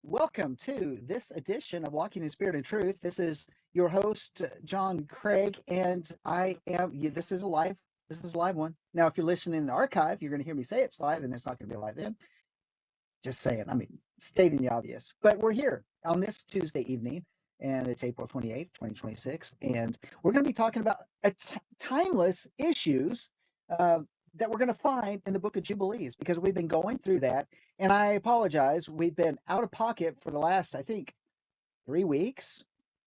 Welcome to this edition of Walking in Spirit and Truth. This is your host, John Craig, and this is a live one. Now, if you're listening in the archive, you're going to hear me say it's live, and it's not going to be live then. Just saying, stating the obvious. But we're here on this Tuesday evening, and it's April 28th, 2026, and we're going to be talking about timeless issues uh, that we're going to find in the book of Jubilees because we've been going through that. And I apologize, we've been out of pocket for the last, I think, 3 weeks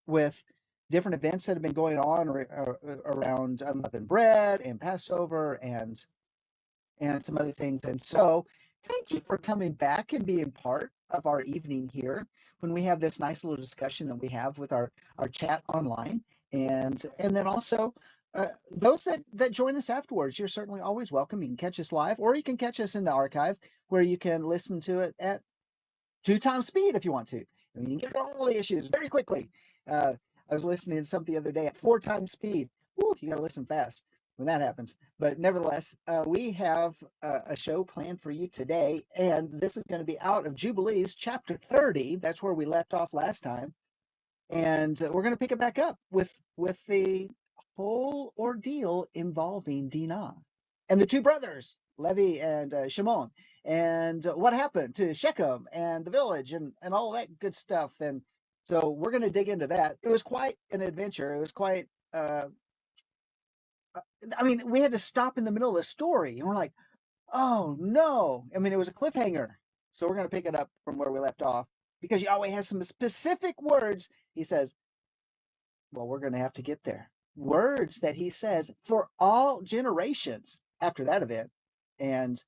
with different events that have been going on around unleavened bread and Passover and some other things. And so, thank you for coming back and being part of our evening here when we have this nice little discussion that we have with our chat online. And then also, those that join us afterwards, you're certainly always welcome. You can catch us live, or you can catch us in the archive where you can listen to it at 2 times speed if you want to. And you can get all the issues very quickly. Uh, I was listening to something the other day at 4 times speed. Woo, you got to listen fast when that happens. But nevertheless, we have a show planned for you today, and this is going to be out of Jubilees, chapter 30. That's where we left off last time, and we're going to pick it back up with the whole ordeal involving Dinah and the two brothers, Levi and Shimon, and what happened to Shechem and the village and all that good stuff. And so we're going to dig into that. It was quite an adventure. It was quite. We had to stop in the middle of the story, and we're like, "Oh no!" It was a cliffhanger. So we're going to pick it up from where we left off because Yahweh has some specific words. He says, "Well, we're going to have to get there." Words that he says for all generations after that event, and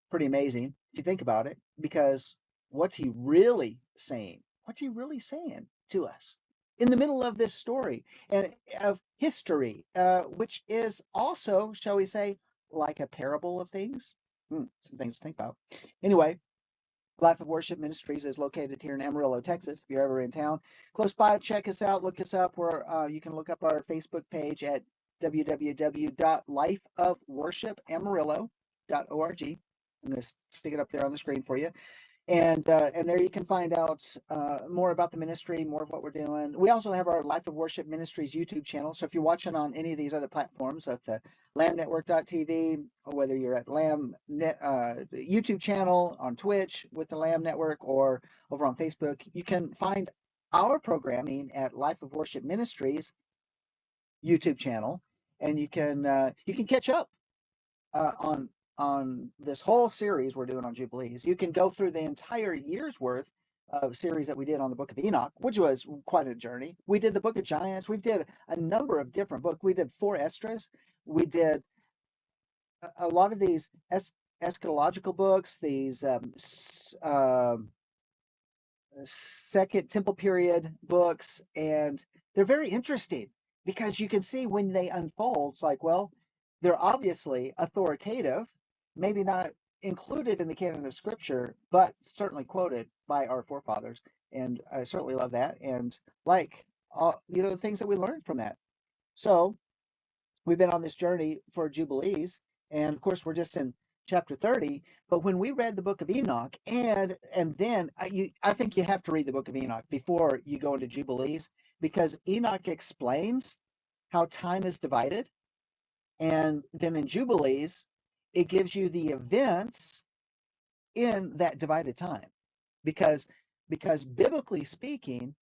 pretty amazing if you think about it, because what's he really saying? What's he really saying to us in the middle of this story and of history, which is also, shall we say, like a parable of things? Some things to think about. Anyway, Life of Worship Ministries is located here in Amarillo, Texas. If you're ever in town, close by, check us out, look us up. Where you can look up our Facebook page at www.lifeofworshipamarillo.org. I'm going to stick it up there on the screen for you. And there you can find out more about the ministry, more of what we're doing. We also have our Life of Worship Ministries YouTube channel. So if you're watching on any of these other platforms, at the LambNetwork.tv, or whether you're at YouTube channel on Twitch with the Lamb Network, or over on Facebook, you can find our programming at Life of Worship Ministries YouTube channel, and you can catch up on this whole series we're doing on Jubilees. You can go through the entire year's worth of series that we did on the Book of Enoch, which was quite a journey. We did the Book of Giants. We did a number of different books. We did 4 Esdras. We did a lot of these eschatological books, these Second Temple period books, and they're very interesting because you can see when they unfold, it's like, well, they're obviously authoritative, maybe not included in the canon of Scripture, but certainly quoted by our forefathers. And I certainly love that, and like the things that we learned from that. So we've been on this journey for Jubilees, and of course we're just in chapter 30. But when we read the book of Enoch, and then I think you have to read the book of Enoch before you go into Jubilees, because Enoch explains how time is divided, and then in Jubilees it gives you the events in that divided time, because biblically speaking,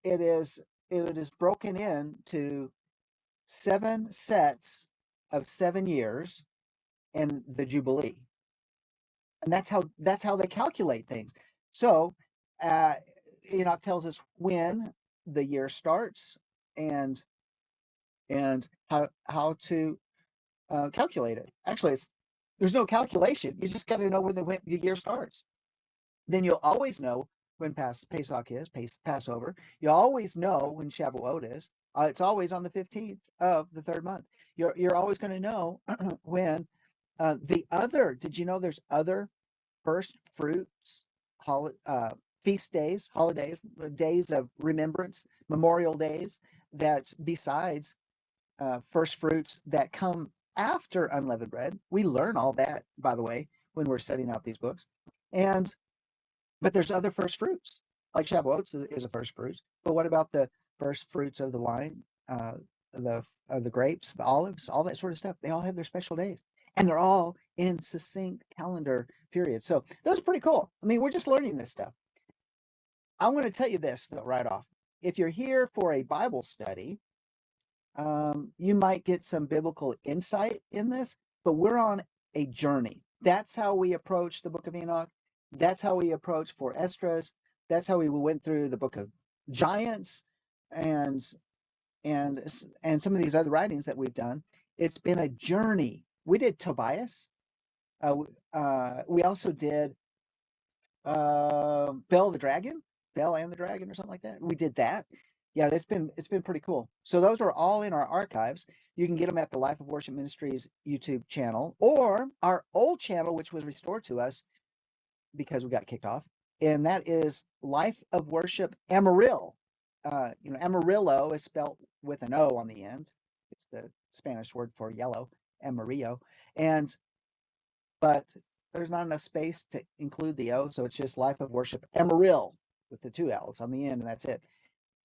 it is broken into 7 sets of 7 years in the Jubilee, and that's how they calculate things. So uh, Enoch tells us when the year starts, and how to calculate it. Actually, there's no calculation. You just got to know when the year starts. Then you'll always know when Pesach is, Passover. You always know when Shavuot is. It's always on the 15th of the third month. You're always going to know when did you know there's other first fruits, feast days, holidays, days of remembrance, memorial days, that's besides first fruits that come after unleavened bread. We learn all that, by the way, when we're studying out these books. And But there's other first fruits, like Shavuot is a first fruit. But what about the first fruits of the wine, uh, the grapes, the olives, all that sort of stuff? They all have their special days, and they're all in succinct calendar periods. So those are pretty cool. I mean, we're just learning this stuff. I want to tell you this though, right off. If you're here for a Bible study, you might get some biblical insight in this, but we're on a journey. That's how we approach the book of Enoch. That's how we approach for Esdras. That's how we went through the book of Giants and and some of these other writings that we've done. It's been a journey. We did Tobias. We also did Bell the Dragon, Bell and the Dragon, or something like that. We did that. Yeah, it's been pretty cool. So those are all in our archives. You can get them at the Life of Worship Ministries YouTube channel or our old channel, which was restored to us because we got kicked off, and that is Life of Worship Amarillo. Amarillo is spelled with an O on the end. It's the Spanish word for yellow, Amarillo, and but there's not enough space to include the O, so it's just Life of Worship Amarillo with the two L's on the end, and that's it.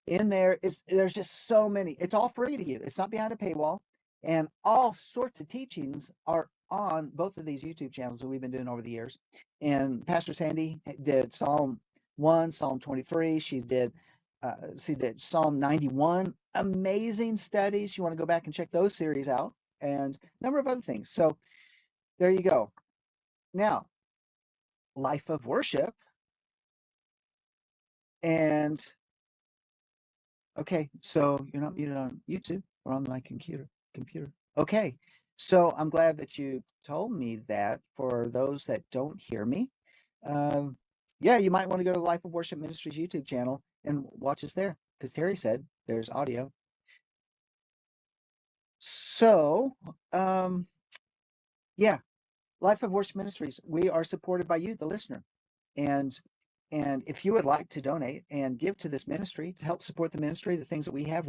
In there is there's just so many. It's all free to you. It's not behind a paywall, and all sorts of teachings are on both of these YouTube channels that we've been doing over the years. And Pastor Sandy did Psalm 1, Psalm 23. She did Psalm 91. Amazing studies. You want to go back and check those series out, and a number of other things. So there you go. Now, Life of Worship. And okay, so you're not muted on YouTube or on my computer. Okay, so I'm glad that you told me that. For those that don't hear me, um, yeah, you might want to go to the Life of Worship Ministries YouTube channel and watch us there, because Terry said there's audio. So, yeah, Life of Worship Ministries, we are supported by you, the listener. And and if you would like to donate and give to this ministry to help support the ministry, the things that we have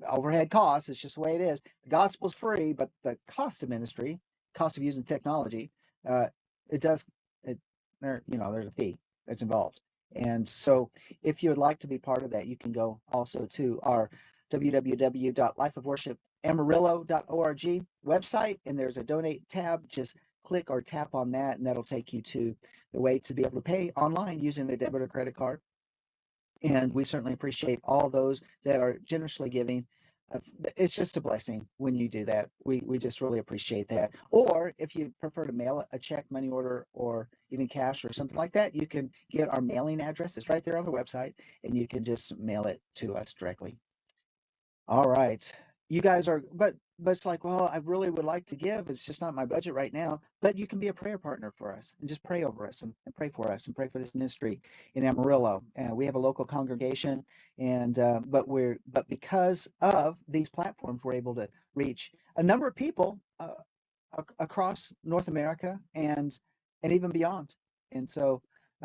overhead costs. It's just the way it is. The gospel's free, but the cost of ministry, cost of using technology, uh, it does it there's a fee that's involved. And so if you would like to be part of that, you can go also to our www.lifeofworshipamarillo.org website, and there's a donate tab. Just click or tap on that, and that'll take you to the way to be able to pay online using a debit or credit card. And we certainly appreciate all those that are generously giving. It's just a blessing when you do that. We just really appreciate that. Or if you prefer to mail a check, money order, or even cash or something like that, you can get our mailing address. It's right there on the website, and you can just mail it to us directly. All right. You guys are, but it's like, well, I really would like to give. It's just not my budget right now. But you can be a prayer partner for us and just pray over us and pray for us and pray for this ministry in Amarillo. And we have a local congregation, and but because of these platforms, we're able to reach a number of people across North America and even beyond. And so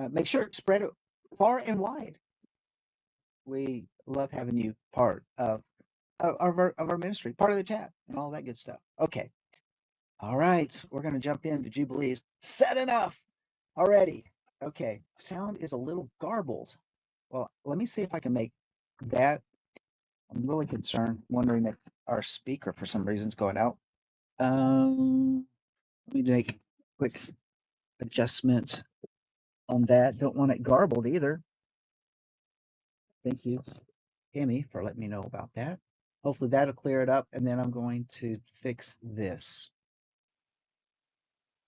make sure to spread it far and wide. We love having you part of our ministry, part of the chat, and all that good stuff. Okay. All right. We're going to jump into Jubilees. Said enough already. Okay. Sound is a little garbled. Well, let me see if I can make that. I'm really concerned, wondering if our speaker for some reason is going out. Let me make a quick adjustment on that. Don't want it garbled either. Thank you, Amy, for letting me know about that. Hopefully that'll clear it up, and then I'm going to fix this.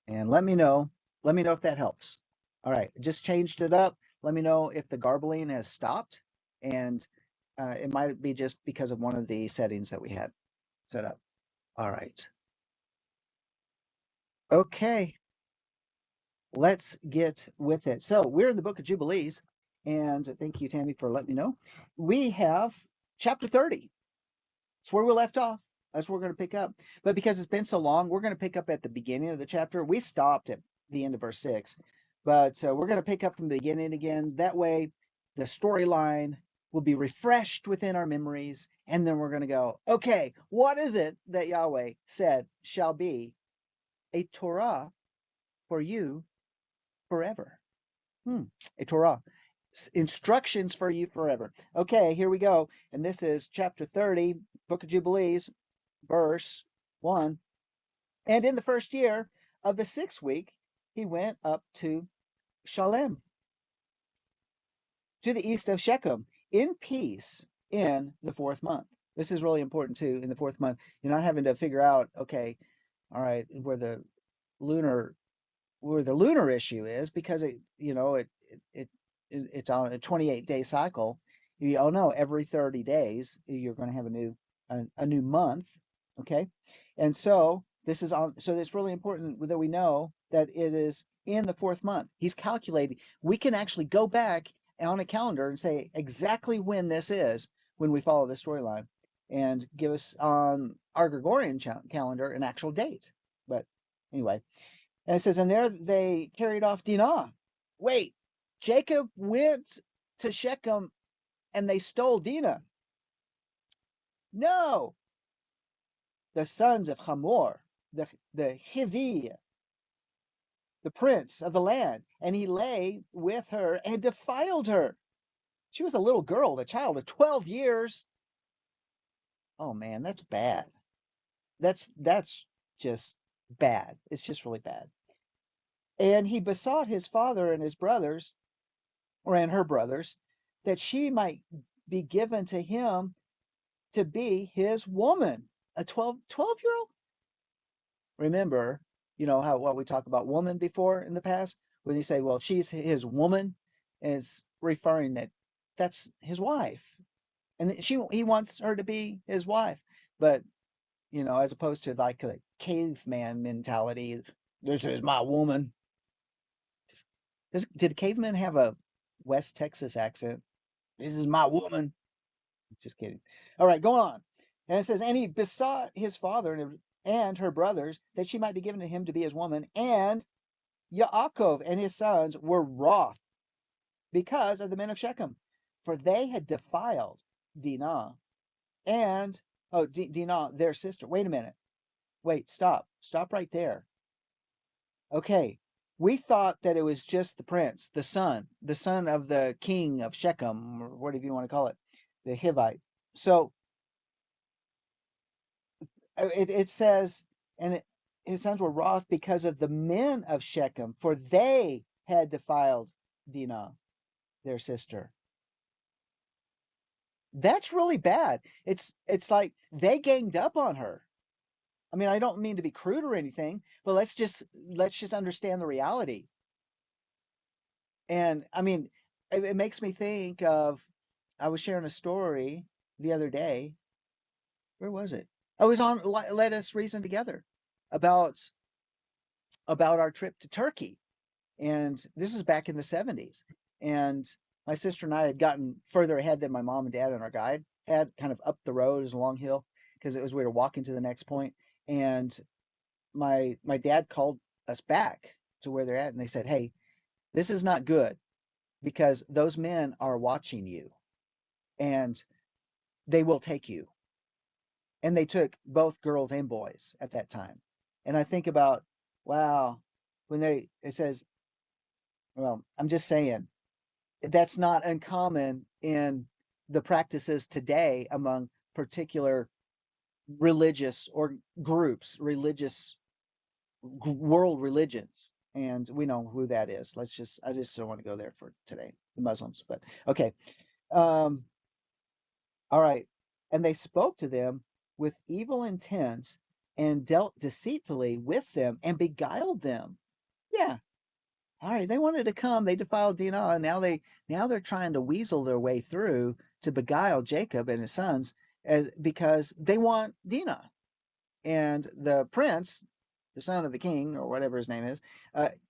And let me know if that helps. All right, just changed it up. Let me know if the garbling has stopped, and it might be just because of one of the settings that we had set up. All right. Okay, let's get with it. So we're in the book of Jubilees, and thank you, Tammy, for letting me know. We have chapter 30. It's where we left off. That's where we're going to pick up. But because it's been so long, we're going to pick up at the beginning of the chapter. We stopped at the end of verse 6, but we're going to pick up from the beginning again. That way, the storyline will be refreshed within our memories, and then we're going to go, okay, what is it that Yahweh said shall be a Torah for you forever? Hmm. A Torah. Instructions for you forever. Okay, here we go. And this is chapter 30, Book of Jubilees, verse 1. And in the first year of the 6th week, he went up to Shalem, to the east of Shechem, in peace in the 4th month. This is really important too. In the 4th month, you're not having to figure out, okay, all right, lunar where the lunar issue is, because it it's on a 28-day cycle. You all know every 30 days you're going to have a new month, okay? And so this is on. So it's really important that we know that it is in the 4th month. He's calculating. We can actually go back on a calendar and say exactly when this is when we follow the storyline, and give us on our Gregorian calendar an actual date. But anyway, and it says, and there they carried off Dinah. Wait, Jacob went to Shechem and they stole Dinah. No, the sons of Hamor, the Hivi, the prince of the land, and he lay with her and defiled her. She was a little girl, a child of 12 years. Oh man, that's bad. That's just bad. It's just really bad. And he besought his father and his brothers, or and her brothers, that she might be given to him to be his woman. A 12 year old? Remember, how what we talked about woman before in the past, when you say, well, she's his woman, and it's referring that that's his wife. And he wants her to be his wife. But, as opposed to like the caveman mentality, this is my woman. Did cavemen have a West Texas accent? This is my woman. Just kidding. All right, go on. And it says, and he besought his father and her brothers that she might be given to him to be his woman. And Yaakov and his sons were wroth because of the men of Shechem, for they had defiled Dinah and, oh, Dinah, their sister. Wait a minute. Wait, stop. Stop right there. Okay. We thought that it was just the prince, the son of the king of Shechem, or whatever you want to call it, the Hivite. So it says, and his sons were wroth because of the men of Shechem, for they had defiled Dinah, their sister. That's really bad. It's like they ganged up on her. I mean, I don't mean to be crude or anything, but let's just understand the reality. And I mean, it makes me think of, I was sharing a story the other day. Where was it? I was on Let Us Reason Together about our trip to Turkey. And this is back in the 70s. And my sister and I had gotten further ahead than my mom and dad and our guide had, kind of up the road. It was a long hill because we were walking to the next point. And my dad called us back to where they're at, and they said, "Hey, this is not good because those men are watching you, and they will take you." And they took both girls and boys at that time. And I think about, wow, when it says, well, I'm just saying, that's not uncommon in the practices today among particular religious or groups, world religions. And we know who that is. I just don't want to go there for today, the Muslims. But okay. Um, all right. And they spoke to them with evil intent and dealt deceitfully with them and beguiled them. Yeah. All right, they wanted to come. They defiled Dinah, and now they're trying to weasel their way through to beguile Jacob and his sons, because they want Dinah. And the prince, the son of the king or whatever his name is,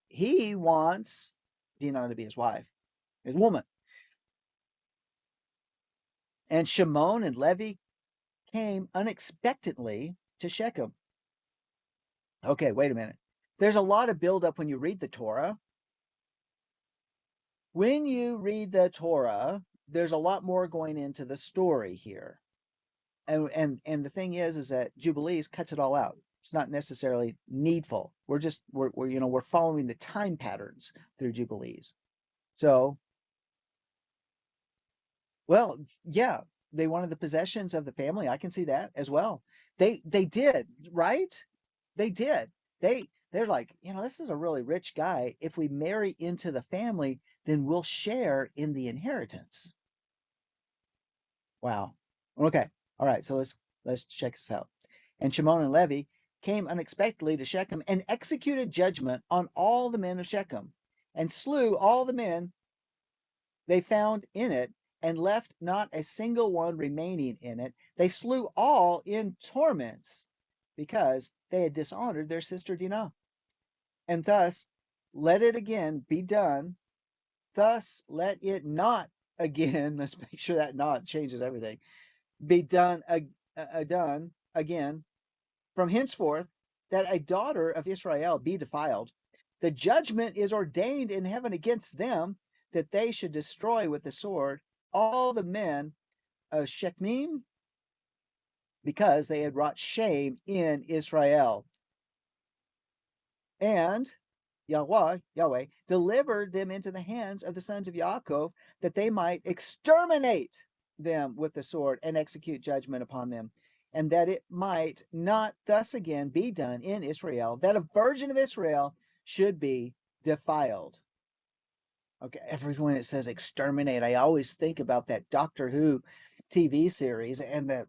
he wants Dinah to be his wife, his woman. And Shimon and Levi came unexpectedly to Shechem. Okay, wait a minute. There's a lot of buildup when you read the Torah. When you read the Torah, there's a lot more going into the story here. And the thing is that Jubilees cuts it all out. It's not necessarily needful. We're following the time patterns through Jubilees. So, well, yeah, they wanted the possessions of the family. I can see that as well. They did, right? They did. They're like, this is a really rich guy. If we marry into the family, then we'll share in the inheritance. Wow. Okay. All right. So let's check this out. And Shimon and Levi came unexpectedly to Shechem and executed judgment on all the men of Shechem and slew all the men they found in it and left not a single one remaining in it. They slew all in torments because they had dishonored their sister Dinah. And thus let it again be done. Thus let it not again. Let's make sure that not changes everything. Be done done again from henceforth that a daughter of Israel be defiled. The judgment is ordained in heaven against them that they should destroy with the sword all the men of Shechem because they had wrought shame in Israel. And Yahweh, delivered them into the hands of the sons of Yaakov that they might exterminate them with the sword and execute judgment upon them, and that it might not thus again be done in Israel, that a virgin of Israel should be defiled. Okay, everyone it says exterminate, I always think about that Doctor Who TV series and the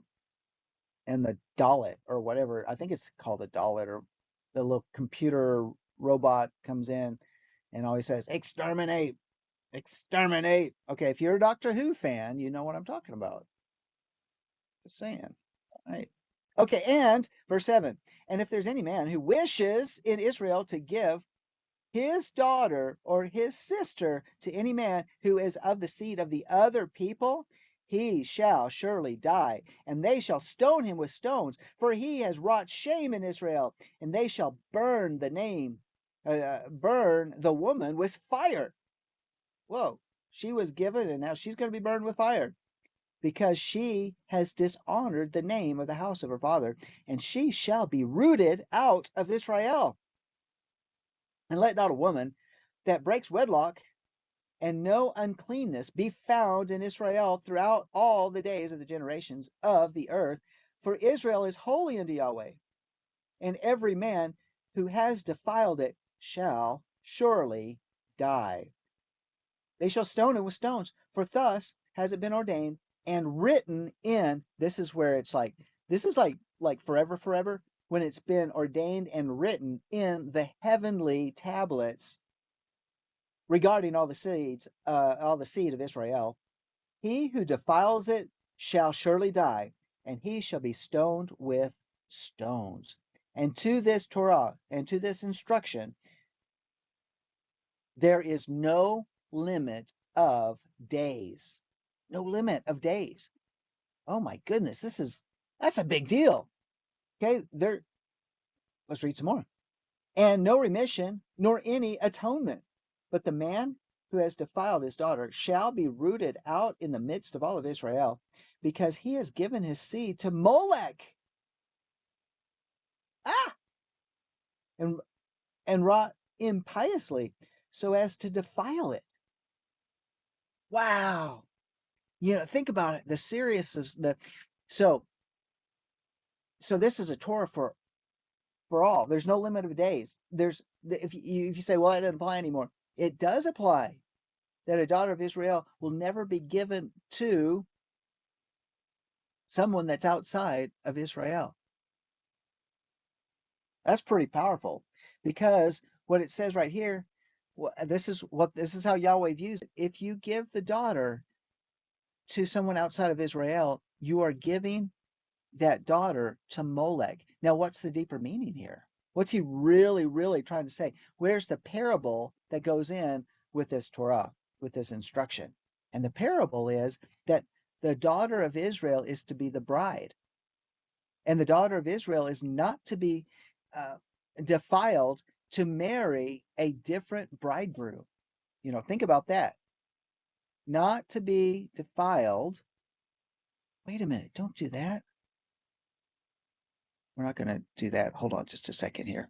Dalit or whatever. I think it's called a Dalit or the little computer robot comes in and always says exterminate, exterminate. Okay, if you're a Doctor Who fan, you know what I'm talking about. Just saying. All right. Okay, and verse 7. And if there's any man who wishes in Israel to give his daughter or his sister to any man who is of the seed of the other people, he shall surely die, and they shall stone him with stones, for he has wrought shame in Israel, and they shall burn the woman with fire. Whoa, she was given, and now she's going to be burned with fire because she has dishonored the name of the house of her father, and she shall be rooted out of Israel. And let not a woman that breaks wedlock and no uncleanness be found in Israel throughout all the days of the generations of the earth. For Israel is holy unto Yahweh, and every man who has defiled it shall surely die. They shall stone him with stones, for thus has it been ordained and written in. This is where it's like, this is like forever, forever, when it's been ordained and written in the heavenly tablets regarding all the seed of Israel. He who defiles it shall surely die, and he shall be stoned with stones. And to this Torah and to this instruction, there is no limit of days. No limit of days. Oh my goodness, that's a big deal. Okay, let's read some more. And no remission, nor any atonement. But the man who has defiled his daughter shall be rooted out in the midst of all of Israel, because he has given his seed to Molech. Ah! And, and wrought impiously so as to defile it. Wow. Think about it. The seriousness of the so so this is a Torah for all. There's no limit of days. If you say, well, it doesn't apply anymore, it does apply. That a daughter of Israel will never be given to someone that's outside of Israel. That's pretty powerful because what it says right here, this is how Yahweh views it. If you give the daughter to someone outside of Israel, you are giving that daughter to Molech. Now, what's the deeper meaning here? What's he really, really trying to say? Where's the parable that goes in with this Torah, with this instruction? And the parable is that the daughter of Israel is to be the bride, and the daughter of Israel is not to be uh, defiled to marry a different bridegroom. Think about that. Not to be defiled. Wait a minute, don't do that. We're not going to do that. Hold on just a second here.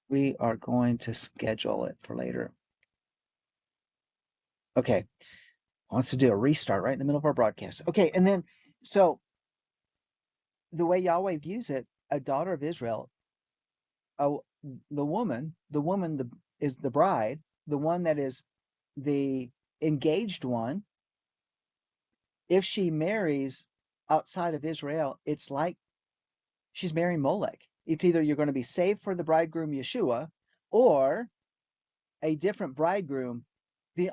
We are going to schedule it for later. Okay, wants to do a restart right in the middle of our broadcast. Okay, and then so the way Yahweh views it, a daughter of Israel, uh, the woman is the bride, the one that is the engaged one. If she marries outside of Israel, it's like she's marrying Molech. It's either you're going to be saved for the bridegroom Yeshua, or a different bridegroom. The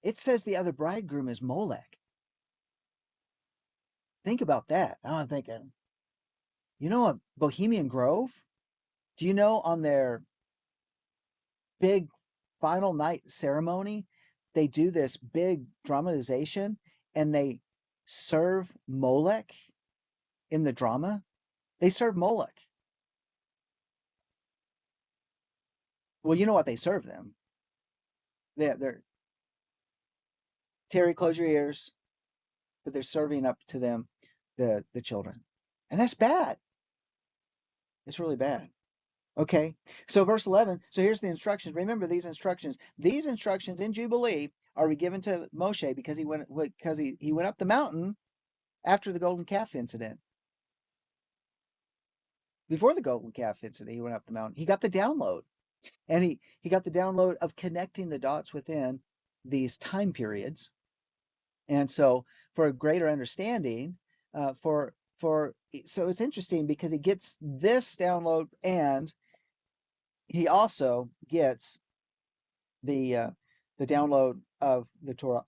It says the other bridegroom is Molech. Think about that. Now I'm thinking, a Bohemian Grove? Do you know on their big final night ceremony, they do this big dramatization and they serve Molech in the drama? They serve Molech. Well, you know what they serve them? They're Terry, close your ears, but they're serving up to them the children. And that's bad. It's really bad. Okay. So verse 11, so here's the instructions. Remember these instructions. These instructions in Jubilee are given to Moshe because he went up the mountain after the golden calf incident. Before the golden calf incident, he went up the mountain. He got the download. And he got the download of connecting the dots within these time periods. And so for a greater understanding, for so it's interesting because he gets this download and he also gets the uh, the download of the Torah,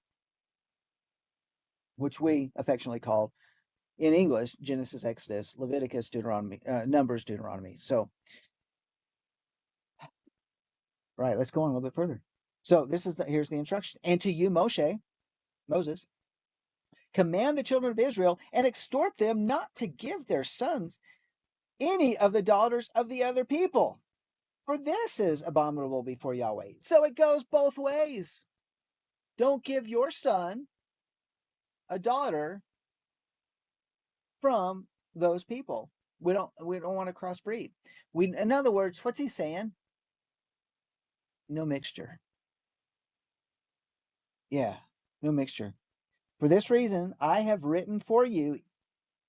which we affectionately call in English Genesis, Exodus, Leviticus, Deuteronomy, Numbers, Deuteronomy. So, right, let's go on a little bit further. So here's the instruction. And to you, Moses, command the children of Israel and exhort them not to give their sons any of the daughters of the other people, for this is abominable before Yahweh. So it goes both ways. Don't give your son a daughter from those people. We don't want to crossbreed. In other words, what's he saying? No mixture. Yeah, no mixture. For this reason, I have written for you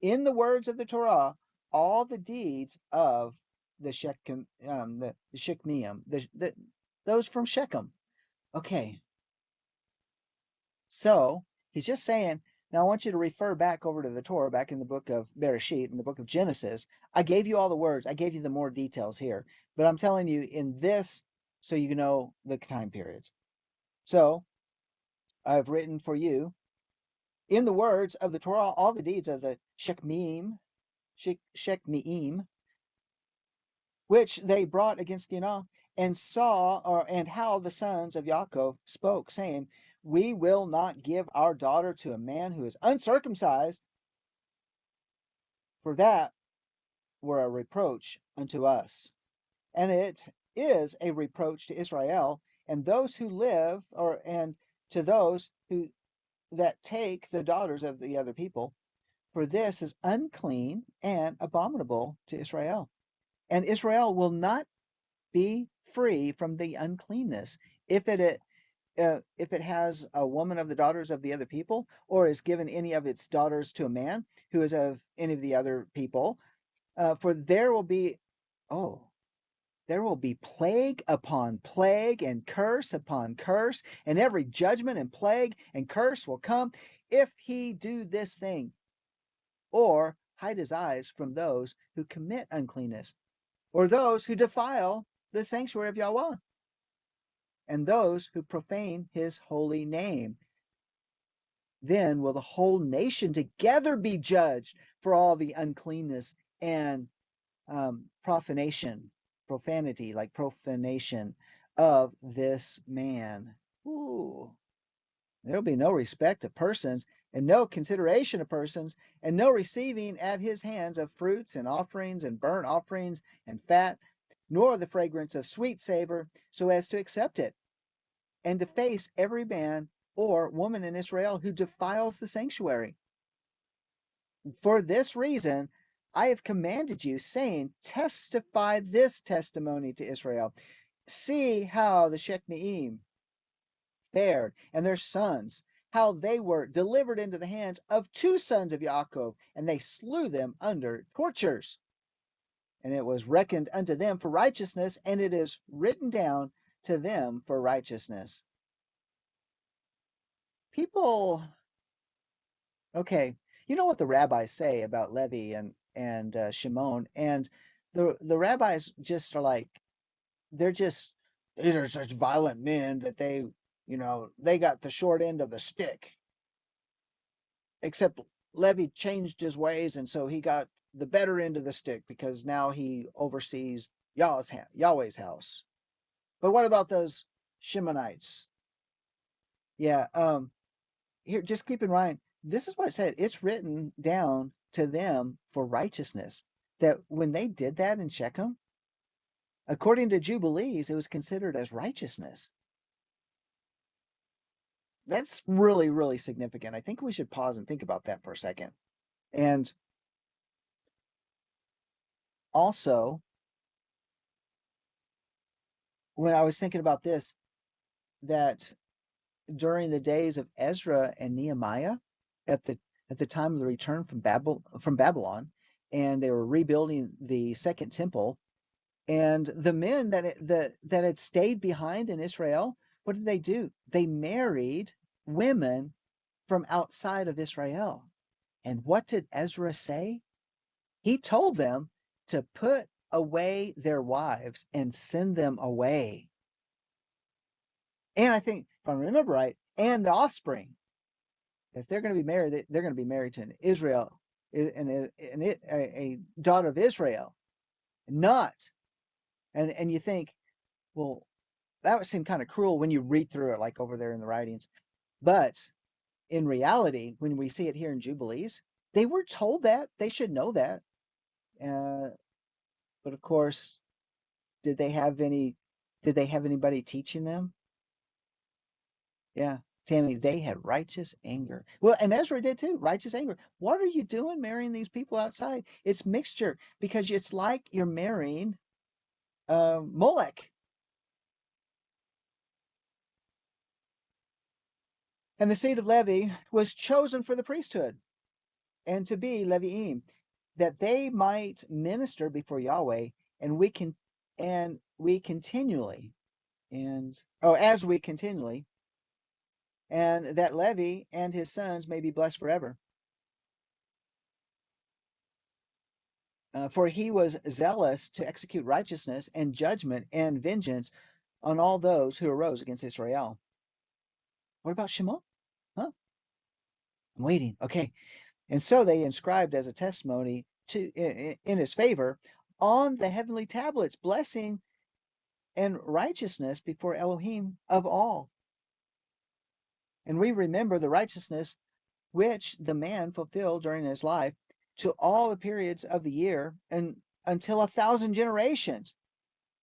in the words of the Torah all the deeds of the Shechem, the Shechemium, those from Shechem. Okay, so he's just saying. Now I want you to refer back over to the Torah, back in the book of Bereshit, in the book of Genesis. I gave you all the words. I gave you the more details here, but I'm telling you in this so you know the time periods. So I've written for you in the words of the Torah all the deeds of the Shechemiim, which they brought against Dinah, and how the sons of Yaakov spoke, saying, we will not give our daughter to a man who is uncircumcised, for that were a reproach unto us. And it is a reproach to Israel and those who live, and to those who that take the daughters of the other people, for this is unclean and abominable to Israel. And Israel will not be free from the uncleanness if it has a woman of the daughters of the other people, or is given any of its daughters to a man who is of any of the other people. For oh, there will be plague upon plague and curse upon curse, and every judgment and plague and curse will come if he do this thing, or hide his eyes from those who commit uncleanness, or those who defile the sanctuary of Yahweh, and those who profane his holy name. Then will the whole nation together be judged for all the uncleanness and profanation of this man. Ooh. There'll be no respect of persons, and no consideration of persons, and no receiving at his hands of fruits and offerings and burnt offerings and fat, nor the fragrance of sweet savor, so as to accept it, and to face every man or woman in Israel who defiles the sanctuary. For this reason, I have commanded you, saying, testify this testimony to Israel. See how the Shechemiim fared, and their sons, how they were delivered into the hands of two sons of Yaakov, and they slew them under tortures. And it was reckoned unto them for righteousness, and it is written down to them for righteousness. People, okay, you know what the rabbis say about Levi and Shimon, and the rabbis just are like, they're just, these are such violent men that they got the short end of the stick. Except Levi changed his ways, and so he got the better end of the stick because now he oversees Yahweh's house. But what about those Shimonites? Yeah, here, just keep in mind, this is what it said. It's written down to them for righteousness. That when they did that in Shechem, according to Jubilees, it was considered as righteousness. That's really, really significant. I think we should pause and think about that for a second. And also, when I was thinking about this, that during the days of Ezra and Nehemiah, at the at the time of the return from Babylon, and they were rebuilding the second temple, and the men that had stayed behind in Israel, what did they do? They married women from outside of Israel. And what did Ezra say? He told them to put away their wives and send them away. And I think, if I remember right, and the offspring, if they're going to be married, they're going to be married to an Israel, a daughter of Israel, not. And you think, well, that would seem kind of cruel when you read through it, like over there in the writings. But in reality, when we see it here in Jubilees, they were told that they should know that. Uh, but of course, did they have any? Did they have anybody teaching them? Yeah, Tammy, they had righteous anger. Well, and Ezra did too. Righteous anger. What are you doing marrying these people outside? It's mixture because it's like you're marrying Molech. And the seed of Levi was chosen for the priesthood and to be Leviim, that they might minister before Yahweh, and we continually, and as we continually, and that Levi and his sons may be blessed forever. For he was zealous to execute righteousness and judgment and vengeance on all those who arose against Israel. What about Shimon? Huh? I'm waiting. Okay. And so they inscribed as a testimony in his favor on the heavenly tablets, blessing and righteousness before Elohim of all. And we remember the righteousness which the man fulfilled during his life to all the periods of the year, and until 1,000 generations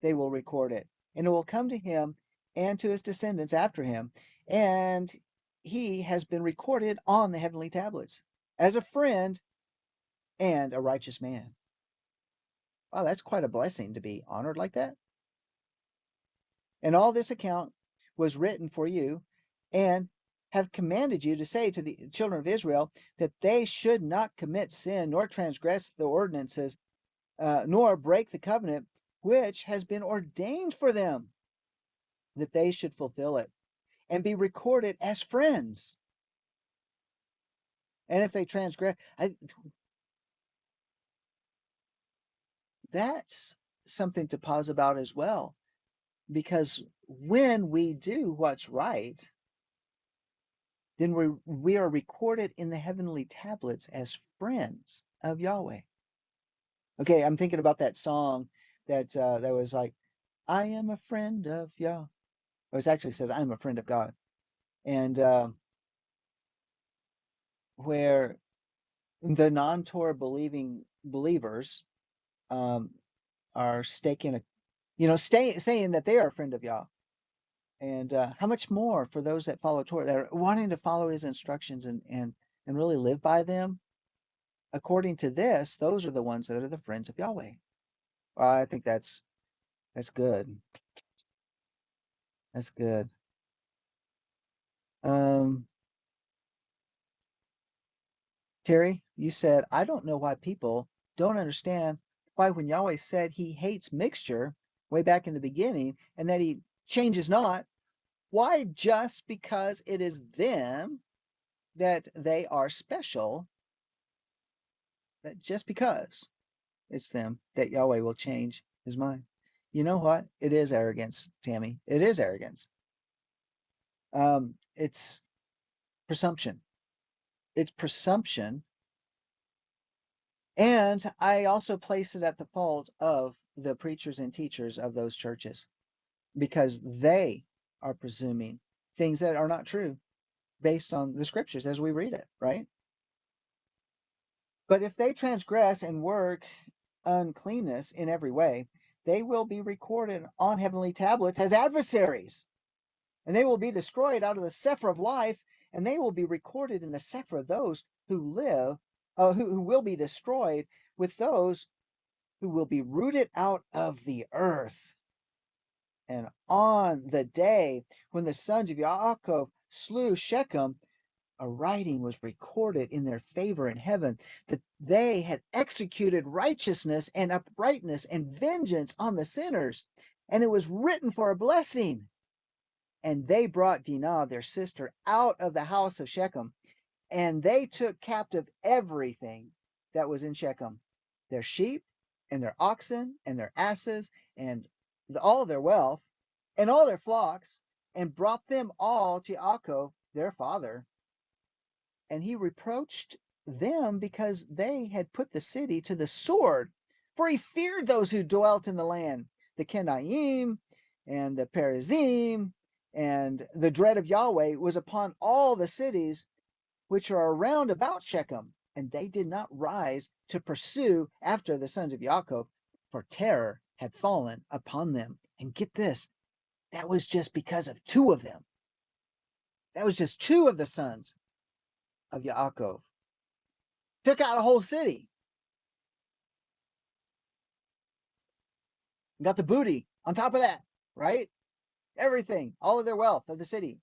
they will record it. And it will come to him and to his descendants after him. And he has been recorded on the heavenly tablets as a friend and a righteous man. Wow, that's quite a blessing to be honored like that. And all this account was written for you, and have commanded you to say to the children of Israel that they should not commit sin, nor transgress the ordinances, nor break the covenant which has been ordained for them, that they should fulfill it and be recorded as friends. And if they transgress, that's something to pause about as well, because when we do what's right, then we are recorded in the heavenly tablets as friends of Yahweh. Okay, I'm thinking about that song that was like, I am a friend of Yah. Or it actually says, I'm a friend of God. And where the non-Torah believing believers um, are staking a, saying that they are a friend of Yah. And how much more for those that follow Torah, that are wanting to follow his instructions and really live by them? According to this, those are the ones that are the friends of Yahweh. Well, I think that's good. That's good. Um, Terry, you said, I don't know why people don't understand why when Yahweh said he hates mixture way back in the beginning and that he changes not, why just because it is them that they are special, that just because it's them that Yahweh will change his mind. You know what? It is arrogance, Tammy. It is arrogance. It's presumption. It's presumption. And I also place it at the fault of the preachers and teachers of those churches because they are presuming things that are not true based on the scriptures as we read it, right? But if they transgress and work uncleanness in every way, they will be recorded on heavenly tablets as adversaries, and they will be destroyed out of the Sefer of life, and they will be recorded in the Sefer of those who live, who will be destroyed with those who will be rooted out of the earth. And on the day when the sons of Yaakov slew Shechem, a writing was recorded in their favor in heaven that they had executed righteousness and uprightness and vengeance on the sinners. And it was written for a blessing. And they brought Dinah, their sister, out of the house of Shechem, and they took captive everything that was in Shechem, their sheep and their oxen and their asses and all their wealth and all their flocks, and brought them all to Yaakov, their father. And he reproached them because they had put the city to the sword, for he feared those who dwelt in the land, the Kenaim and the Perizim, and the dread of Yahweh was upon all the cities which are around about Shechem, and they did not rise to pursue after the sons of Yaakov, for terror had fallen upon them. And get this, that was just because of two of them. That was just two of the sons of Yaakov. Took out a whole city, got the booty on top of that, right? Everything, all of their wealth of the city.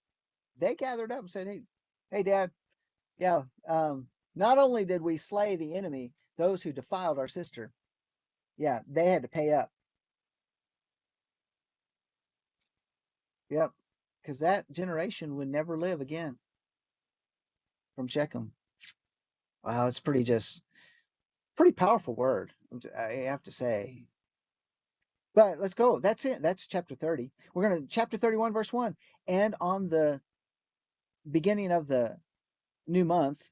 They gathered up and said, hey, Dad, yeah, not only did we slay the enemy, those who defiled our sister, yeah, they had to pay up. Yep, because that generation would never live again from Shechem. Wow, it's pretty powerful word, I have to say. But let's go. That's it. That's chapter 30. We're going to chapter 31, verse 1. And on the beginning of the new month,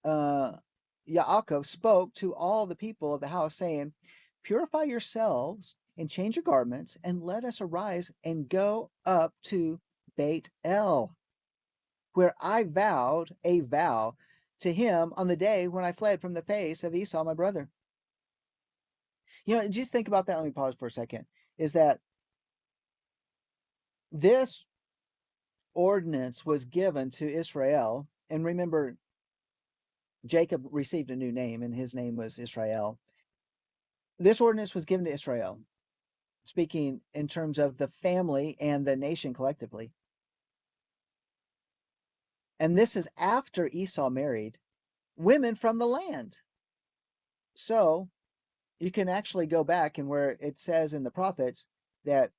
Yaakov spoke to all the people of the house, saying, Purify yourselves and change your garments, and let us arise and go up to Beit El, where I vowed a vow to him on the day when I fled from the face of Esau, my brother. You know, just think about that. Let me pause for a second. Is that this ordinance was given to Israel? And remember, Jacob received a new name, and his name was Israel. This ordinance was given to Israel, speaking in terms of the family and the nation collectively. And this is after Esau married women from the land. So you can actually go back and where it says in the prophets that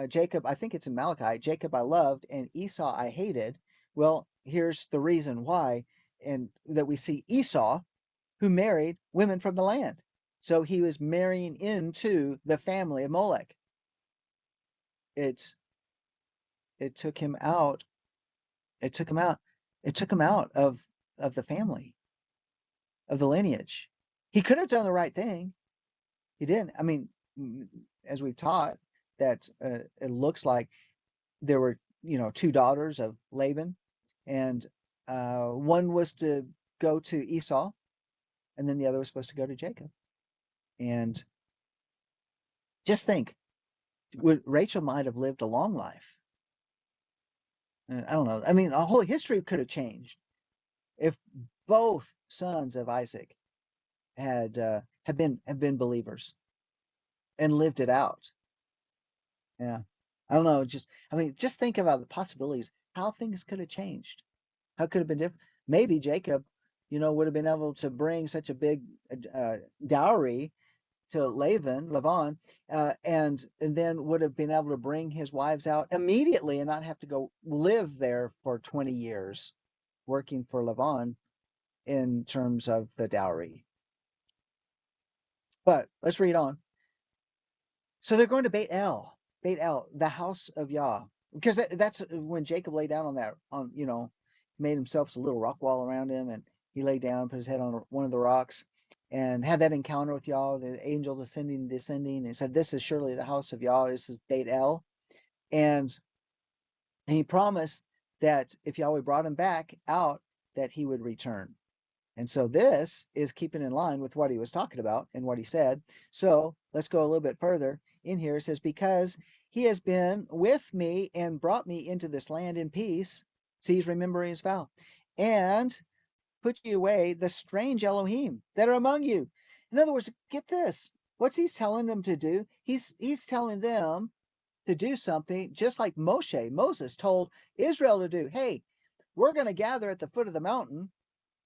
Jacob, I think it's in Malachi, Jacob I loved and Esau I hated. Well, here's the reason why, and that we see Esau who married women from the land. So he was marrying into the family of Molech. It it took him out. It took him out. It took him out of the family, of the lineage. He could have done the right thing. He didn't. I mean, as we've taught, that it looks like there were, two daughters of Laban, and one was to go to Esau, and then the other was supposed to go to Jacob. And just think, Rachel might have lived a long life. I don't know. I mean, a whole history could have changed if both sons of Isaac had been believers and lived it out. Yeah. I don't know. Just think about the possibilities, how things could have changed. How could it have been different? Maybe Jacob, would have been able to bring such a big dowry to Lavan, and then would have been able to bring his wives out immediately and not have to go live there for 20 years working for Lavan in terms of the dowry. But let's read on. So they're going to Beit El, the house of Yah, because that's when Jacob lay down on that, made himself a little rock wall around him, and he lay down, put his head on one of the rocks, and had that encounter with Yah, the angel ascending and descending, and said, "This is surely the house of Yah. This is Beit El," and he promised that if Yahweh brought him back out, that he would return. And so this is keeping in line with what he was talking about and what he said. So let's go a little bit further in here. It says, because he has been with me and brought me into this land in peace. See, he's remembering his vow. And put you away the strange Elohim that are among you. In other words, get this. What's he telling them to do? He's telling them to do something just like Moses told Israel to do. Hey, we're going to gather at the foot of the mountain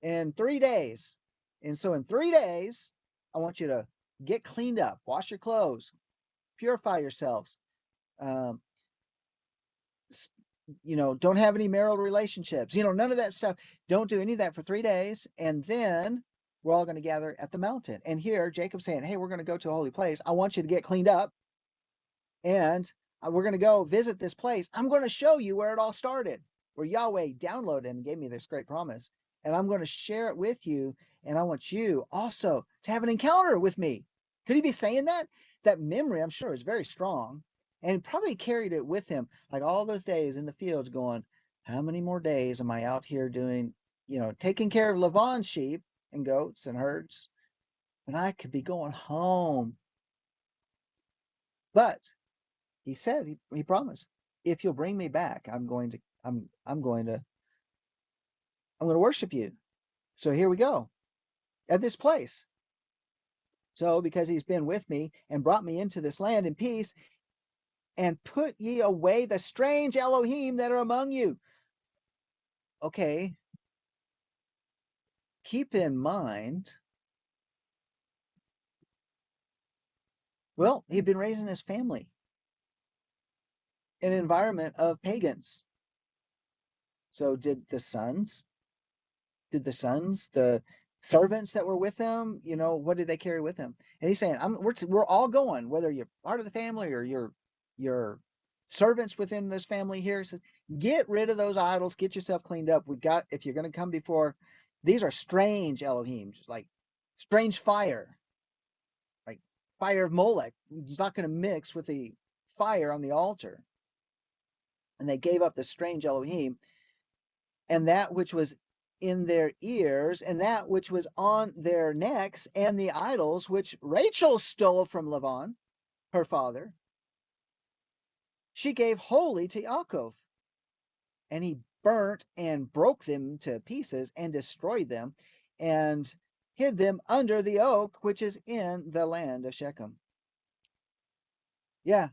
in 3 days. And so in 3 days, I want you to get cleaned up, wash your clothes, purify yourselves. Um, don't have any marital relationships, none of that stuff. Don't do any of that for 3 days. And then we're all going to gather at the mountain. And here Jacob's saying, hey, we're going to go to a holy place. I want you to get cleaned up. And we're going to go visit this place. I'm going to show you where it all started, where Yahweh downloaded and gave me this great promise. And I'm going to share it with you. And I want you also to have an encounter with me. Could he be saying that? That memory, I'm sure, is very strong. And probably carried it with him, like all those days in the fields going, how many more days am I out here doing, taking care of Lavan's sheep and goats and herds? And I could be going home. But he said, he promised, if you'll bring me back, I'm going to worship you. So here we go at this place. So because he's been with me and brought me into this land in peace, and put ye away the strange Elohim that are among you. Okay. Keep in mind, well, he'd been raising his family in an environment of pagans. So the servants that were with them, what did they carry with them? And he's saying, we're all going, whether you're part of the family or you're servants within this family here. He says, get rid of those idols, get yourself cleaned up. If you're going to come before, these are strange Elohim, like strange fire, like fire of Molech. It's not going to mix with the fire on the altar. And they gave up the strange Elohim, and that which was in their ears, and that which was on their necks, and the idols which Rachel stole from Lavan, her father, she gave wholly to Yaakov. And he burnt and broke them to pieces and destroyed them, and hid them under the oak which is in the land of Shechem. Yeah,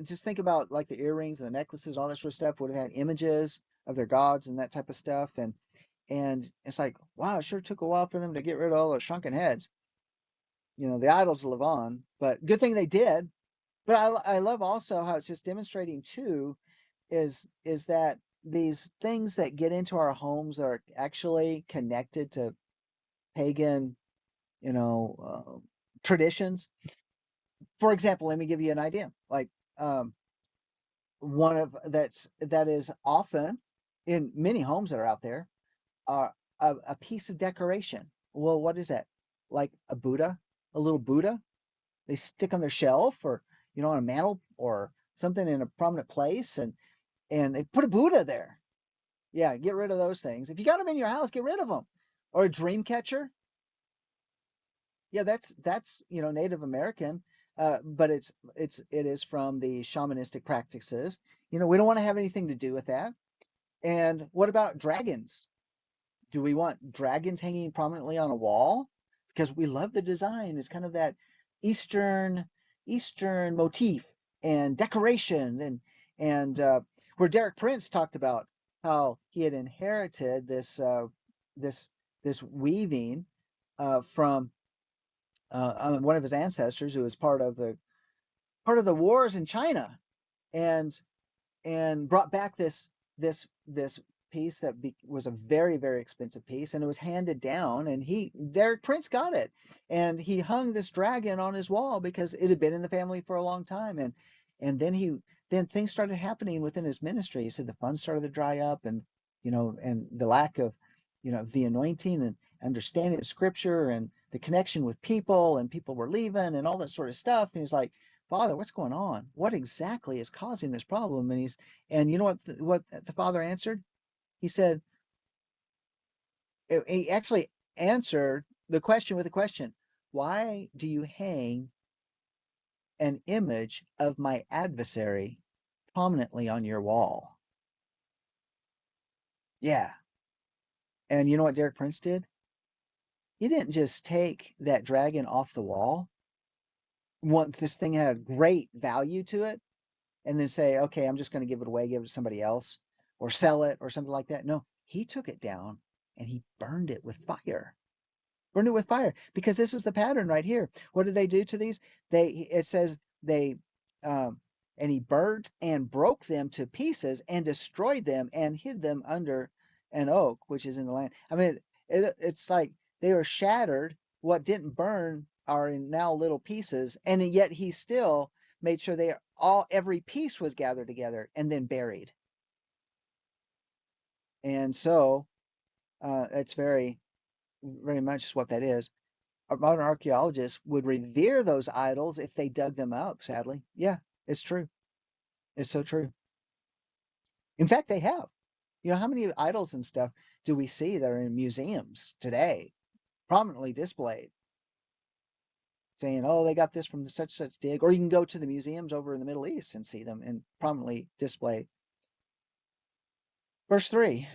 just think about like the earrings and the necklaces, all that sort of stuff would have had images of their gods and that type of stuff. And it's like, wow, it sure took a while for them to get rid of all those shrunken heads, the idols of Lavan. But good thing they did. But I love also how it's just demonstrating too, is that these things that get into our homes are actually connected to pagan, traditions. For example, let me give you an idea. Like one of that is often in many homes that are out there, are a piece of decoration. Well, what is that? Like a Buddha, a little Buddha they stick on their shelf, or on a mantle or something in a prominent place, and they put a Buddha there. Yeah, get rid of those things. If you got them in your house, get rid of them. Or a dream catcher. Yeah, that's Native American, but it is from the shamanistic practices. We don't want to have anything to do with that. And what about dragons? Do we want dragons hanging prominently on a wall? Because we love the design. It's kind of that Eastern motif and decoration, And where Derek Prince talked about how he had inherited this this weaving from one of his ancestors who was part of the wars in China, and brought back this piece that was a very very expensive piece, and it was handed down, and he Derek Prince got it, and he hung this dragon on his wall because it had been in the family for a long time, and then things started happening within his ministry. He said the funds started to dry up, and and the lack of the anointing and understanding of scripture and the connection with people, and people were leaving and all that sort of stuff, and he's like, Father, what's going on? What exactly is causing this problem? And you know what the father answered? He said, he actually answered the question with a question. Why do you hang an image of my adversary prominently on your wall? Yeah. And you know what Derek Prince did? He didn't just take that dragon off the wall. Once this thing had great value to it, and then say, okay, I'm just going to give it away, give it to somebody else, or sell it or something like that. No, he took it down and he burned it with fire. Burned it with fire, because this is the pattern right here. What did they do to these? It says they um, and he burnt and broke them to pieces and destroyed them and hid them under an oak which is in the land. I mean, it's like they were shattered. What didn't burn are in now little pieces, and yet he still made sure every piece was gathered together and then buried. And so it's very very much what that is. Modern archaeologists would revere those idols if they dug them up, sadly. Yeah, it's true. It's so true. In fact, they have. How many idols and stuff do we see that are in museums today, prominently displayed, saying, oh, they got this from such such dig? Or you can go to the museums over in the Middle East and see them and prominently displayed. Verse 3.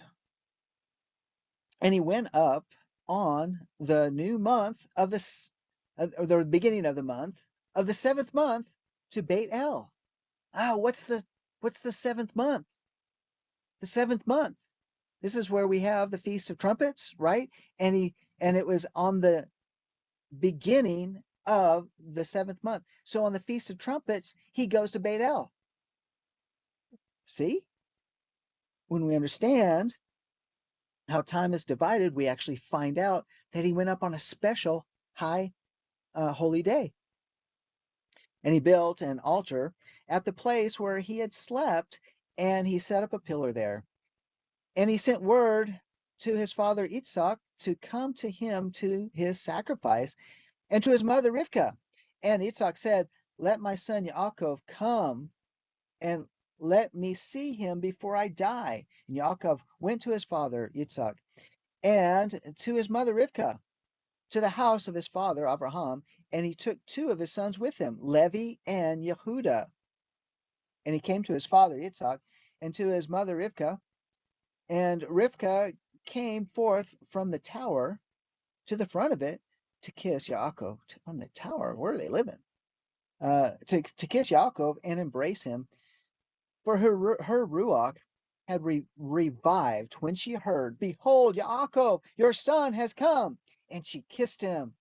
And he went up on the new month of or the beginning of the month of the seventh month to Beit El. What's the seventh month? The seventh month. This is where we have the Feast of Trumpets, right? And it was on the beginning of the seventh month. So on the Feast of Trumpets, he goes to Beit El. See? When we understand how time is divided, we actually find out that he went up on a special high holy day. And he built an altar at the place where he had slept, and he set up a pillar there. And he sent word to his father Isaac to come to him to his sacrifice, and to his mother Rivkah. And Isaac said, let my son Yaakov come, and let me see him before I die. And Yaakov went to his father Isaac and to his mother Rivkah, to the house of his father Abraham, and he took two of his sons with him, Levi and Yehuda. And he came to his father Isaac and to his mother Rivkah, and Rivkah came forth from the tower to the front of it to kiss Yaakov. On the tower, where are they living? To kiss Yaakov and embrace him, for her ruach had revived when she heard, behold, Yaakov, your son has come, and she kissed him.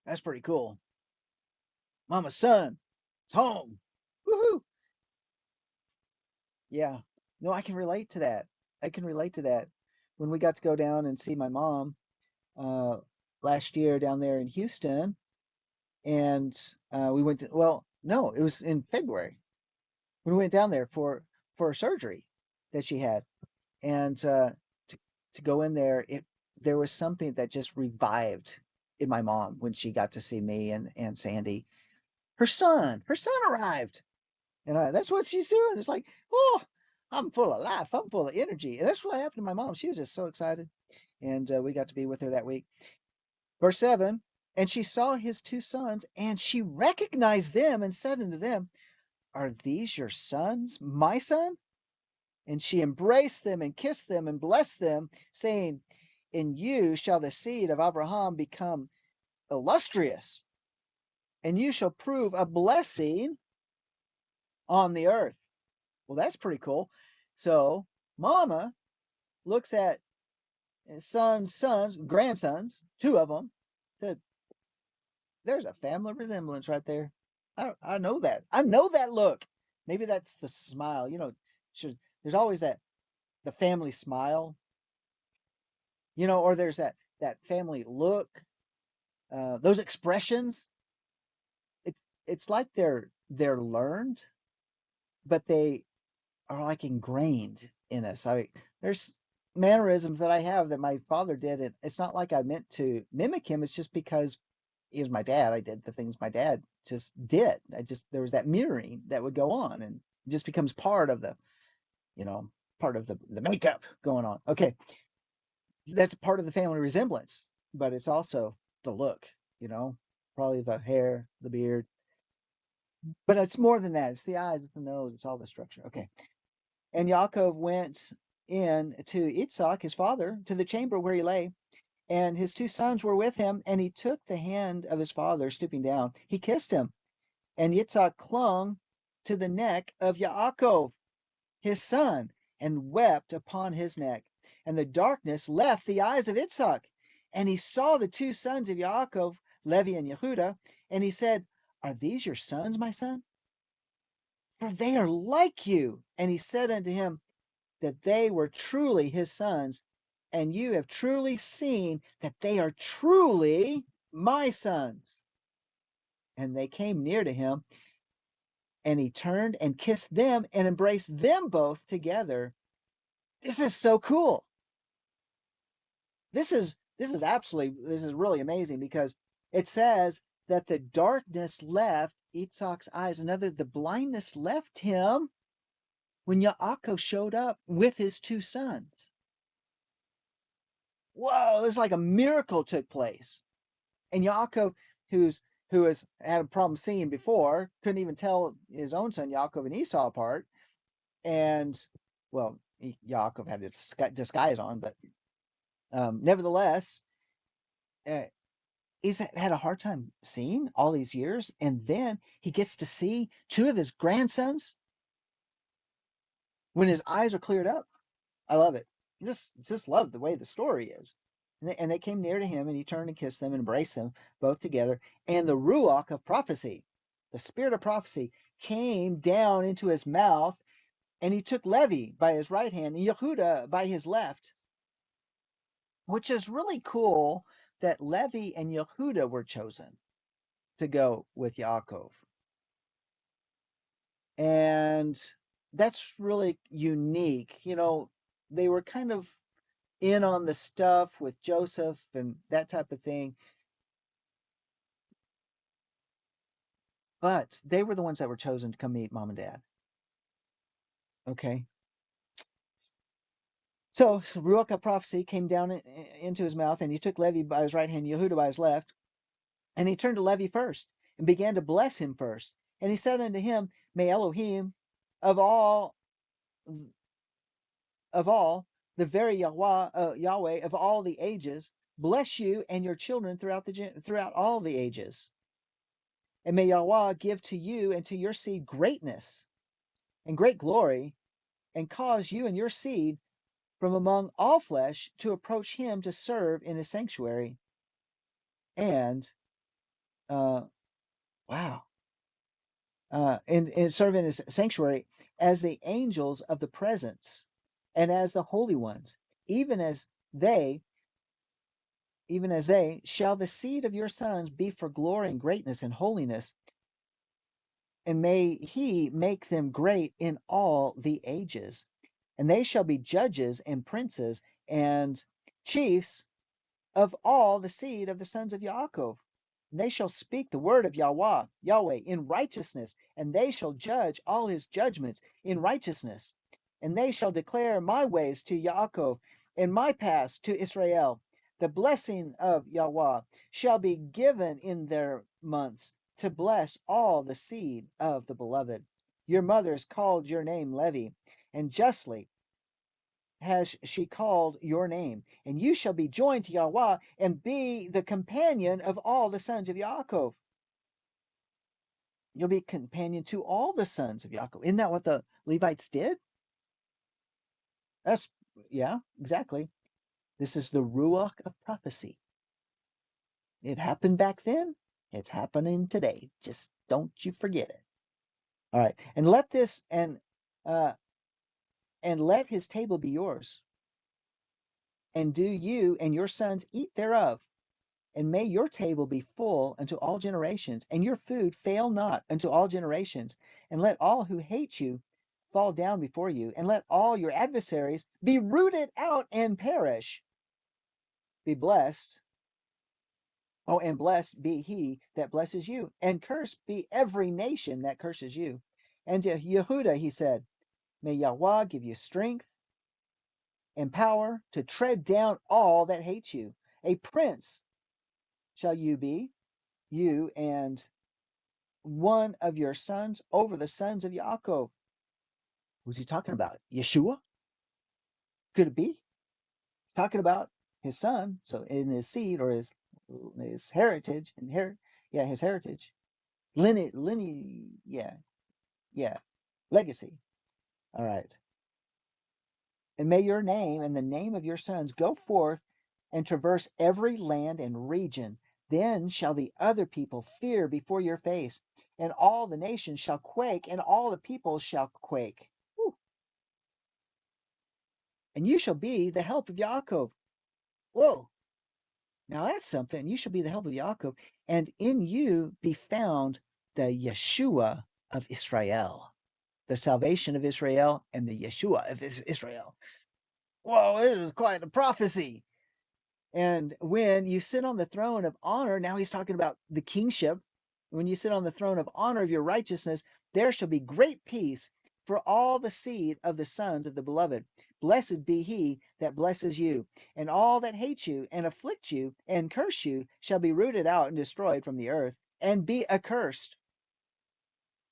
That's pretty cool. Mama's son is home. Woohoo! Yeah. No, I can relate to that. I can relate to that. When we got to go down and see my mom uh, last year down there in Houston, and we went to, well, no, it was in February. We went down there for a surgery that she had, and to go in there, there was something that just revived in my mom when she got to see me and Sandy. Her son arrived, and that's what she's doing. It's like, oh, I'm full of life, I'm full of energy, and that's what happened to my mom. She was just so excited, and we got to be with her that week. Verse 7. And she saw his two sons, and she recognized them and said unto them, are these your sons, my son? And she embraced them and kissed them and blessed them, saying, in you shall the seed of Abraham become illustrious, and you shall prove a blessing on the earth. Well, that's pretty cool. So Mama looks at sons, grandsons, two of them, said, "There's a family resemblance right there. I know that. I know that look." Maybe that's the smile. There's always the family smile, or there's that family look, those expressions. It's like they're learned, but they are like ingrained in us. There's mannerisms that I have that my father did, and it's not like I meant to mimic him. It's just because he was my dad. I did the things my dad just did. There was that mirroring that would go on, and it just becomes you know, part of the makeup going on. Okay, that's part of the family resemblance, but it's also the look, you know, probably the hair, the beard, but it's more than that. It's the eyes, it's the nose, it's all the structure. Okay. And Yaakov went in to Isaac, his father, to the chamber where he lay, and his two sons were with him, and he took the hand of his father, stooping down. He kissed him, and Yitzhak clung to the neck of Yaakov, his son, and wept upon his neck. And the darkness left the eyes of Yitzhak, and he saw the two sons of Yaakov, Levi and Yehuda, and he said, "Are these your sons, my son? For they are like you." And he said unto him, that they were truly his sons, and you have truly seen that they are truly my sons. And they came near to him, and he turned and kissed them and embraced them both together. This is so cool. This is really amazing because it says that the darkness left Yitzhak's eyes. Another, the blindness left him when Yaakov showed up with his two sons. Whoa, it's like a miracle took place. And Yaakov, who has had a problem seeing before, couldn't even tell his own son Yaakov and Esau apart. And well, Yaakov had a disguise on, but nevertheless, uh, he's had a hard time seeing all these years, and then he gets to see two of his grandsons when his eyes are cleared up. I love it. Just love the way the story is. And they came near to him, and he turned and kissed them and embraced them both together. And the ruach of prophecy, the spirit of prophecy, came down into his mouth, and he took Levi by his right hand and Yehuda by his left, which is really cool that Levi and Yehuda were chosen to go with Yaakov. And that's really unique. They were kind of in on the stuff with Joseph and that type of thing, but they were the ones that were chosen to come meet mom and dad. Okay. So Ruach prophecy came down into his mouth, and he took Levi by his right hand, Yehuda by his left, and he turned to Levi first and began to bless him first. And he said unto him, "May Elohim of all of all, the very Yahweh of all the ages, bless you and your children throughout all the ages. And may Yahweh give to you and to your seed greatness and great glory, and cause you and your seed from among all flesh to approach him to serve in his sanctuary." And uh, wow, and serve in his sanctuary as the angels of the presence, and as the holy ones, even as they shall the seed of your sons be for glory and greatness and holiness, and may he make them great in all the ages. And they shall be judges and princes and chiefs of all the seed of the sons of Yaakov. And they shall speak the word of Yahweh in righteousness, and they shall judge all his judgments in righteousness. And they shall declare my ways to Yaakov, and my paths to Israel. The blessing of Yahweh shall be given in their months, to bless all the seed of the beloved. Your mother has called your name Levi, and justly has she called your name, and you shall be joined to Yahweh and be the companion of all the sons of Yaakov. You'll be a companion to all the sons of Yaakov. Isn't that what the Levites did? That's, yeah, exactly. This is the Ruach of prophecy. It happened back then. It's happening today. Just don't you forget it. All right. Uh, and let his table be yours, and do you and your sons eat thereof, and may your table be full unto all generations, and your food fail not unto all generations. And let all who hate you fall down before you, and let all your adversaries be rooted out and perish. Be blessed. Oh, and blessed be he that blesses you, and cursed be every nation that curses you. And to Yehuda he said, may Yahweh give you strength and power to tread down all that hate you. A prince shall you be, you and one of your sons over the sons of Yaakov. Who's he talking about? Yeshua? Could it be? He's talking about his son, so in his seed or his heritage, yeah, his heritage. Yeah, yeah. Legacy. All right. And may your name and the name of your sons go forth and traverse every land and region. Then shall the other people fear before your face, and all the nations shall quake, and all the peoples shall quake. Whew. And you shall be the help of Yaakov. Whoa. Now that's something. You shall be the help of Yaakov, and in you be found the Yeshua of Israel, the salvation of Israel, and the Yeshua of Israel. Whoa, this is quite a prophecy. And when you sit on the throne of honor, now he's talking about the kingship. When you sit on the throne of honor of your righteousness, there shall be great peace for all the seed of the sons of the beloved. Blessed be he that blesses you, and all that hate you and afflict you and curse you shall be rooted out and destroyed from the earth, and be accursed.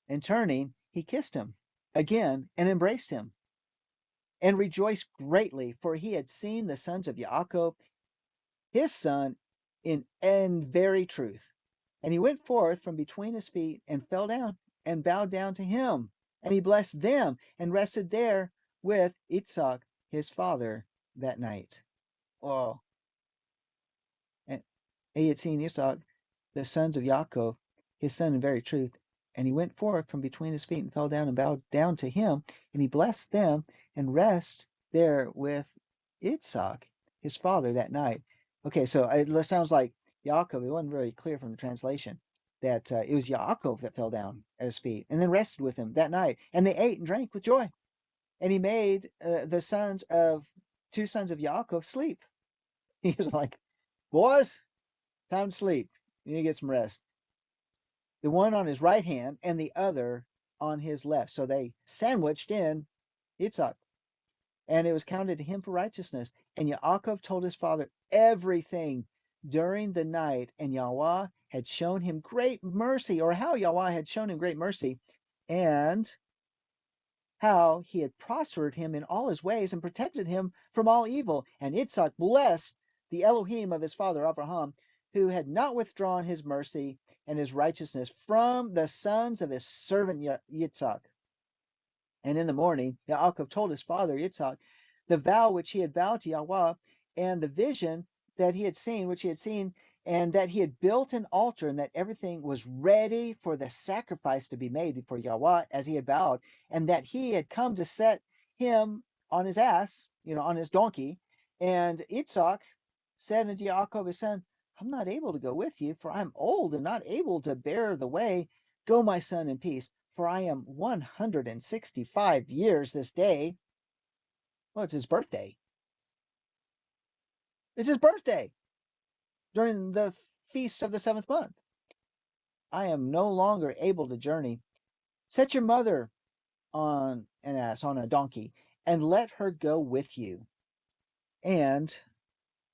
And turning, he kissed him again and embraced him, and rejoiced greatly, for he had seen the sons of Yaakov his son in very truth. And he went forth from between his feet and fell down and bowed down to him. And he blessed them and rested there with Isaac, his father, that night. Oh, and he had seen Isaac, the sons of Yaakov, his son in very truth. And he went forth from between his feet and fell down and bowed down to him. And he blessed them and rest there with Isaac, his father, that night. Okay, so it sounds like Yaakov, it wasn't very clear from the translation that it was Yaakov that fell down at his feet and then rested with him that night. And they ate and drank with joy. And he made the two sons of Yaakov sleep. He was like, boys, time to sleep. You need to get some rest. The one on his right hand and the other on his left. So they sandwiched in Yitzhak, and it was counted to him for righteousness. And Yaakov told his father everything during the night, and Yahweh had shown him great mercy, or how Yahweh had shown him great mercy, and how he had prospered him in all his ways and protected him from all evil. And Yitzhak blessed the Elohim of his father Abraham, who had not withdrawn his mercy and his righteousness from the sons of his servant Yitzhak. And in the morning, Yaakov told his father Yitzhak the vow which he had vowed to Yahweh, and the vision that he had seen, which he had seen, and that he had built an altar, and that everything was ready for the sacrifice to be made before Yahweh, as he had vowed, and that he had come to set him on his ass, on his donkey. And Yitzhak said unto Yaakov his son, I'm not able to go with you, for I am old and not able to bear the way. Go, my son, in peace, for I am 165 years this day. Well, it's his birthday. It's his birthday during the feast of the seventh month. I am no longer able to journey. Set your mother on an ass, on a donkey, and let her go with you. And,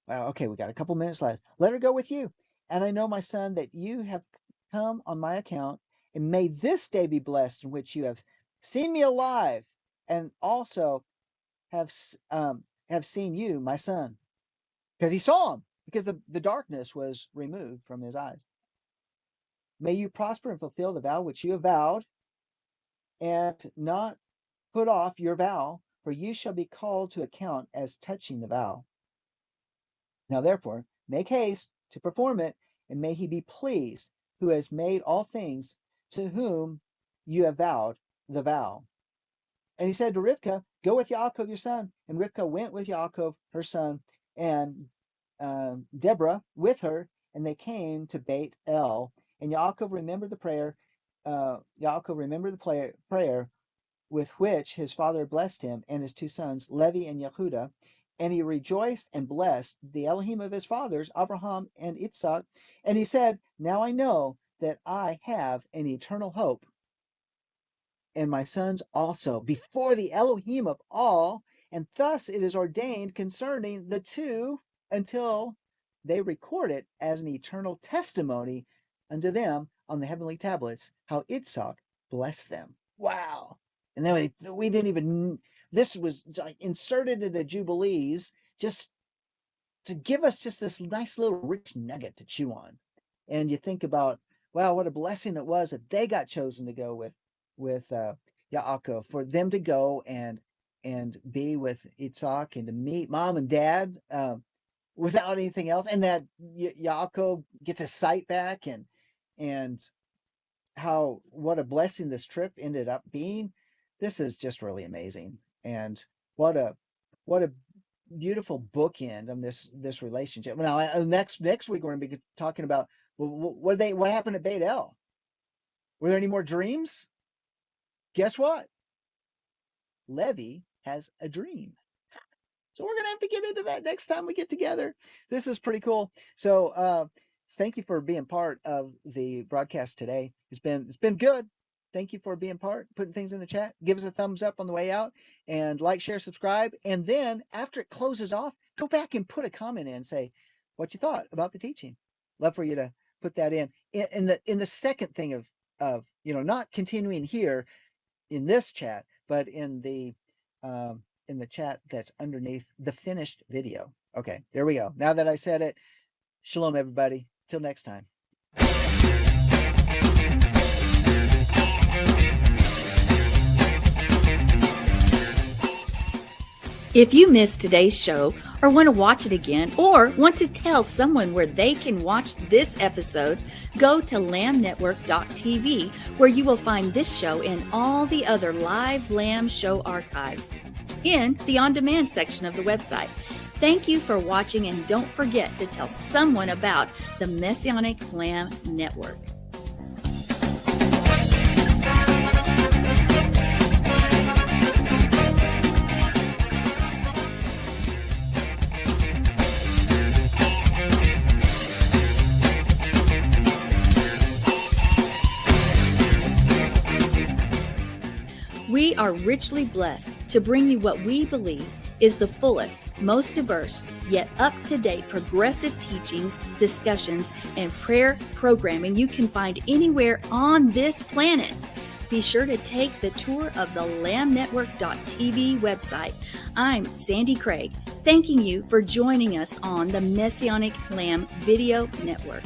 well, okay, we got a couple minutes left. Let her go with you. And I know, my son, that you have come on my account, and may this day be blessed in which you have seen me alive, and also have seen you, my son, because he saw him, because the darkness was removed from his eyes. May you prosper and fulfill the vow which you have vowed, and not put off your vow, for you shall be called to account as touching the vow. Now therefore, make haste to perform it, and may he be pleased who has made all things, to whom you have vowed the vow. And he said to Rivkah, go with Yaakov your son. And Rivkah went with Yaakov her son, and Deborah with her, and they came to Beit El. And Yaakov remembered the prayer. Yaakov remembered the prayer with which his father blessed him and his two sons, Levi and Yehuda. And he rejoiced and blessed the Elohim of his fathers, Abraham and Isaac. And he said, now I know that I have an eternal hope, and my sons also, before the Elohim of all. And thus it is ordained concerning the two, until they record it as an eternal testimony unto them on the heavenly tablets, how Isaac blessed them. Wow. And then we didn't even, this was inserted into Jubilees just to give us just this nice little rich nugget to chew on. And you think about, wow, what a blessing it was that they got chosen to go with Yaakov, for them to go and be with Isaac and to meet mom and dad without anything else, and that Yaakov gets his sight back, and how, what a blessing this trip ended up being. This is just really amazing, and what a beautiful bookend on this relationship. Now, next week we're going to be talking about what happened at Beit El. Were there any more dreams? Guess what? Levi has a dream. So we're going to have to get into that next time we get together. This is pretty cool. So thank you for being part of the broadcast today. It's been good. Thank you for being part, putting things in the chat. Give us a thumbs up on the way out, and like, share, subscribe. And then after it closes off, go back and put a comment in and say what you thought about the teaching. Love for you to put that in the second thing of not continuing here in this chat, but in the chat that's underneath the finished video. Okay, there we go. Now that I said it, shalom, everybody. Till next time. If you missed today's show or want to watch it again or want to tell someone where they can watch this episode, go to lamnetwork.tv, where you will find this show and all the other live Lamb show archives in the on-demand section of the website. Thank you for watching, and don't forget to tell someone about the Messianic Lamb Network. We are richly blessed to bring you what we believe is the fullest, most diverse, yet up-to-date progressive teachings, discussions, and prayer programming you can find anywhere on this planet. Be sure to take the tour of the lamnetwork.tv website. I'm Sandi Craig, thanking you for joining us on the Messianic Lamb Video Network.